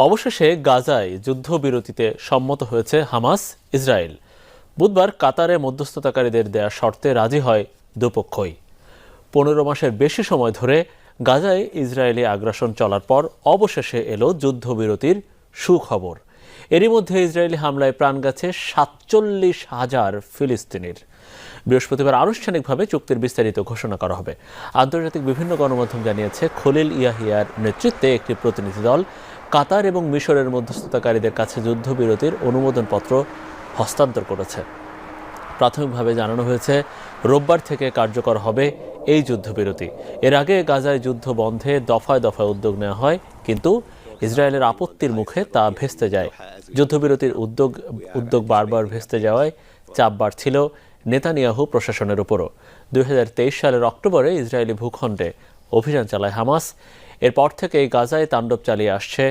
অবশেষে গাজায় যুদ্ধবিরতিতে সম্মত হয়েছে হামাস ইসরায়েল। বুধবার কাতারে মধ্যস্থতাকারীদের দেয়া শর্তে রাজি হয় দুপক্ষই। 15 মাসের বেশি সময় ধরে গাজায় ইসরায়েলি আগ্রাসন চলার পর অবশেষে এলো যুদ্ধবিরতির সুখবর। এরই মধ্যে ইসরায়েলি হামলায় প্রাণ গেছে 47,000 ফিলিস্তিনির। বৃহস্পতিবার আনুষ্ঠানিকভাবে চুক্তির বিস্তারিত ঘোষণা করা হবে। আন্তর্জাতিক বিভিন্ন গণমাধ্যম জানিয়েছে, খলিল ইয়াহিয়ার নেতৃত্বে একটি প্রতিনিধি দল কাতার এবং মিশরের মধ্যস্থতাকারীদের কাছে যুদ্ধবিরতির অনুমোদনপত্র হস্তান্তর করেছে। প্রাথমিকভাবে জানানো হয়েছে, রোববার থেকে কার্যকর হবে এই যুদ্ধবিরতি। এর আগে গাজায় যুদ্ধ বন্ধে দফায় দফায় উদ্যোগ নেওয়া হয়, কিন্তু ইসরায়েলের আপত্তির মুখে তা ভেস্তে যায়। যুদ্ধবিরতির উদ্যোগ বারবার ভেস্তে যাওয়ায় চাপ বাড়ছিল নেতানিয়াহু প্রশাসনের উপরও। 2023 সালের অক্টোবরে ইসরায়েলি ভূখণ্ডে অভিযান চালায় হামাস। এরপর থেকেই গাজায় তাণ্ডব চালিয়ে আসছে